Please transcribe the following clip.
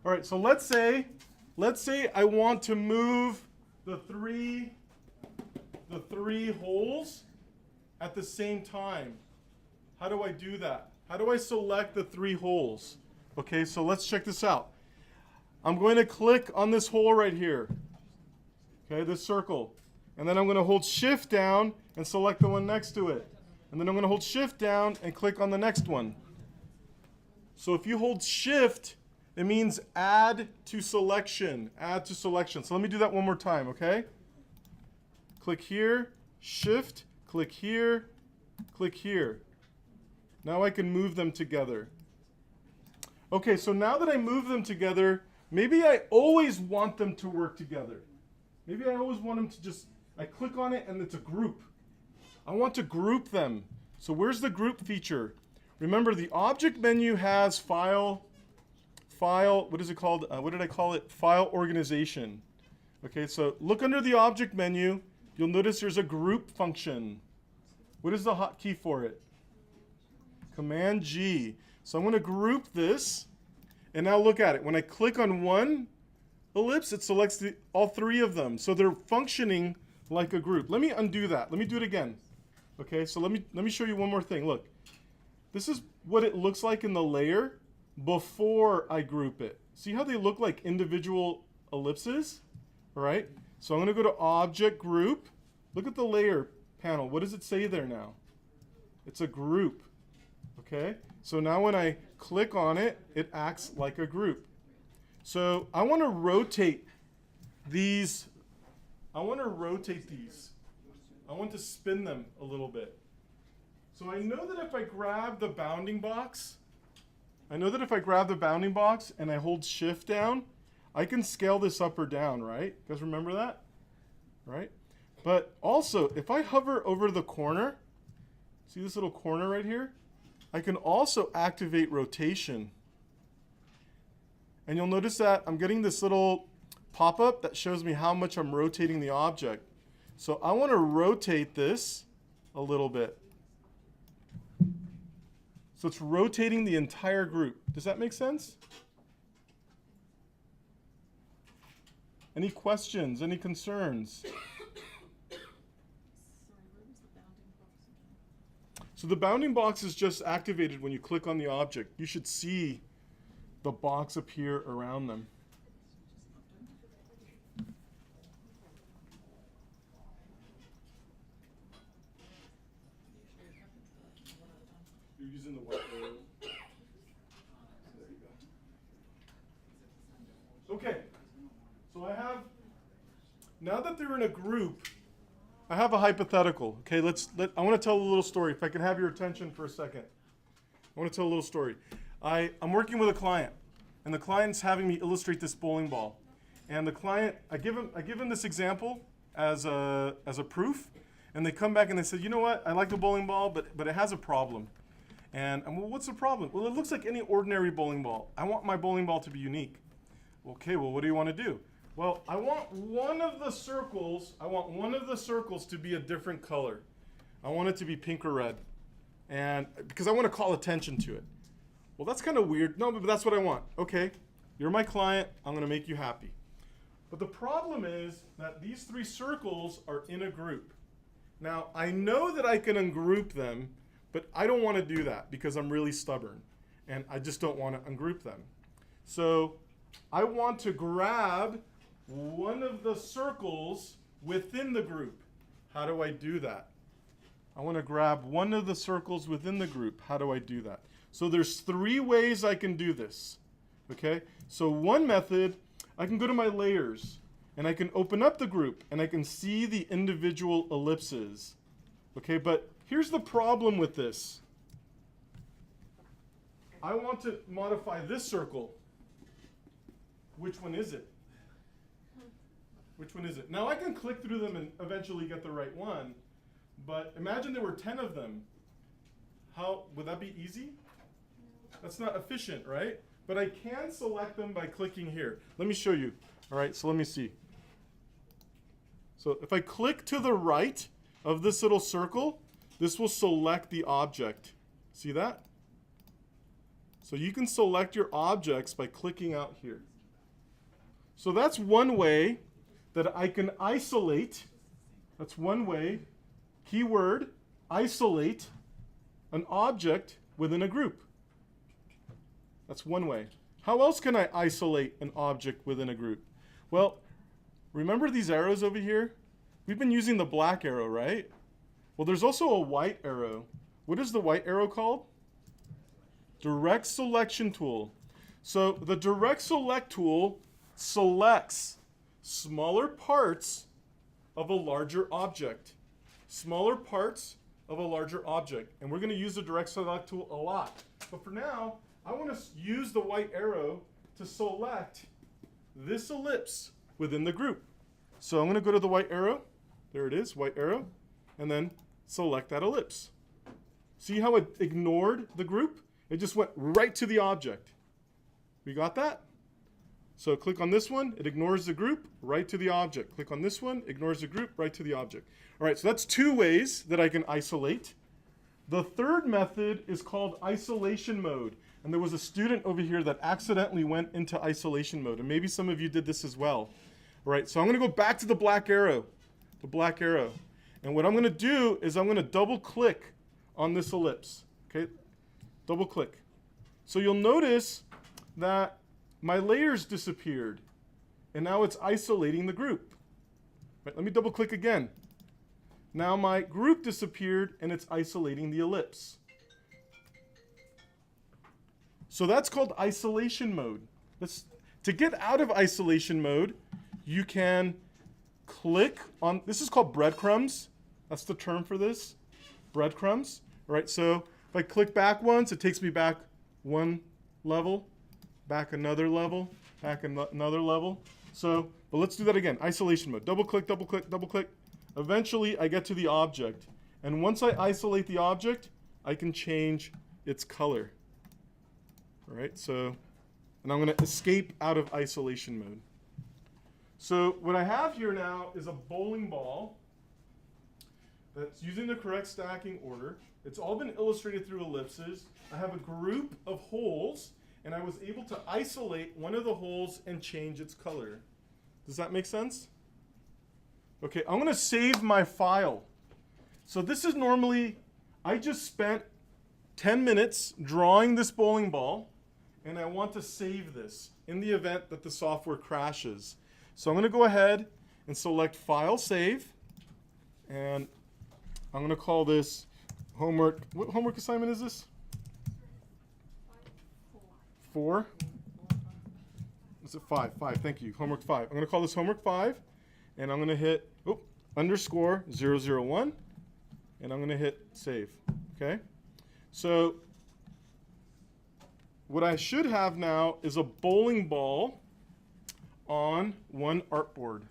All right, so let's say I want to move the three holes at the same time. How do I do that? How do I select the 3 holes? Okay, so let's check this out. I'm going to click on this hole right here. Okay, this circle. And then I'm going to hold shift down and select the one next to it. And then I'm going to hold shift down and click on the next one. So if you hold shift, it means add to selection. Add to selection. So let me do that one more time, okay? Click here, shift, click here, click here. Now I can move them together. Okay, so now that I move them together, maybe I always want them to work together. Maybe I always want them to just, I click on it and it's a group. I want to group them. So where's the group feature? Remember, the object menu has file, what is it called? What did I call it? File organization. Okay, so look under the object menu. You'll notice there's a group function. What is the hotkey for it? Command G. So I'm going to group this. And now look at it. When I click on one ellipse, it selects all 3 of them. So they're functioning like a group. Let me undo that. Let me do it again. Okay, so let me show you one more thing. Look, this is what it looks like in the layer before I group it. See how they look like individual ellipses? All right, so I'm going to go to Object Group. Look at the layer panel. What does it say there now? It's a group. Okay, so now when I click on it, it acts like a group. So I want to rotate these. I want to spin them a little bit. So I know that if I grab the bounding box, and I hold shift down, I can scale this up or down, right? You guys remember that? Right? But also, if I hover over the corner, see this little corner right here? I can also activate rotation. And you'll notice that I'm getting this little pop-up that shows me how much I'm rotating the object. So I want to rotate this a little bit. So it's rotating the entire group. Does that make sense? Any questions? Any concerns? So the bounding box is just activated when you click on the object. You should see the box appear around them. You're using the whiteboard. There you go. Okay, so now that they're in a group, I have a hypothetical. Okay, I want to tell a little story. If I can have your attention for a second. I want to tell a little story. I'm working with a client, and the client's having me illustrate this bowling ball. And the client, I give him this example as a proof, and they come back and they said, you know what, I like the bowling ball, but it has a problem. And well, what's the problem? Well, it looks like any ordinary bowling ball. I want my bowling ball to be unique. Okay, well, what do you want to do? Well, I want one of the circles to be a different color. I want it to be pink or red. And because I want to call attention to it. Well, that's kind of weird. No, but that's what I want. Okay, you're my client. I'm going to make you happy. But the problem is that these 3 circles are in a group. Now, I know that I can ungroup them, but I don't want to do that because I'm really stubborn. And I just don't want to ungroup them. So I want to grab one of the circles within the group. How do I do that? I want to grab one of the circles within the group. How do I do that? So there's 3 ways I can do this. Okay? So one method, I can go to my layers and I can open up the group and I can see the individual ellipses. Okay, but here's the problem with this. I want to modify this circle. Which one is it? Which one is it? Now I can click through them and eventually get the right one, but imagine there were 10 of them. How would that be easy? That's not efficient, right? But I can select them by clicking here. Let me show you. All right, so let me see. So if I click to the right of this little circle, this will select the object. See that? So you can select your objects by clicking out here. So that's one way that I can isolate. That's one way, keyword, isolate an object within a group. That's one way. How else can I isolate an object within a group? Well, remember these arrows over here? We've been using the black arrow, right? Well, there's also a white arrow. What is the white arrow called? Direct selection tool. So the direct select tool selects smaller parts of a larger object. Smaller parts of a larger object. And we're going to use the direct select tool a lot. But for now, I want to use the white arrow to select this ellipse within the group. So I'm going to go to the white arrow. There it is, white arrow. And then select that ellipse. See how it ignored the group? It just went right to the object. We got that? So click on this one, it ignores the group, right to the object. Click on this one, ignores the group, right to the object. All right, so that's two ways that I can isolate. The third method is called isolation mode. And there was a student over here that accidentally went into isolation mode. And maybe some of you did this as well. All right, so I'm going to go back to the black arrow. The black arrow. And what I'm going to do is I'm going to double click on this ellipse. Okay, double click. So you'll notice that my layers disappeared. And now it's isolating the group. Right, let me double click again. Now my group disappeared and it's isolating the ellipse. So that's called isolation mode. To get out of isolation mode, you can click on, this is called breadcrumbs. That's the term for this, breadcrumbs. All right, so if I click back once, it takes me back one level, back another level, back another level. So, but let's do that again, isolation mode. Double click, double click, double click. Eventually, I get to the object. And once I isolate the object, I can change its color. All right, so, and I'm going to escape out of isolation mode. So what I have here now is a bowling ball that's using the correct stacking order. It's all been illustrated through ellipses. I have a group of holes, and I was able to isolate one of the holes and change its color. Does that make sense? Okay, I'm going to save my file. So this is normally, I just spent 10 minutes drawing this bowling ball, and I want to save this in the event that the software crashes. So I'm going to go ahead and select File, Save, and I'm going to call this homework. What homework assignment is this? 4? Is it 5? 5, thank you. Homework 5. I'm going to call this homework 5, and I'm going to hit underscore 001, and I'm going to hit Save. Okay? So what I should have now is a bowling ball on one artboard.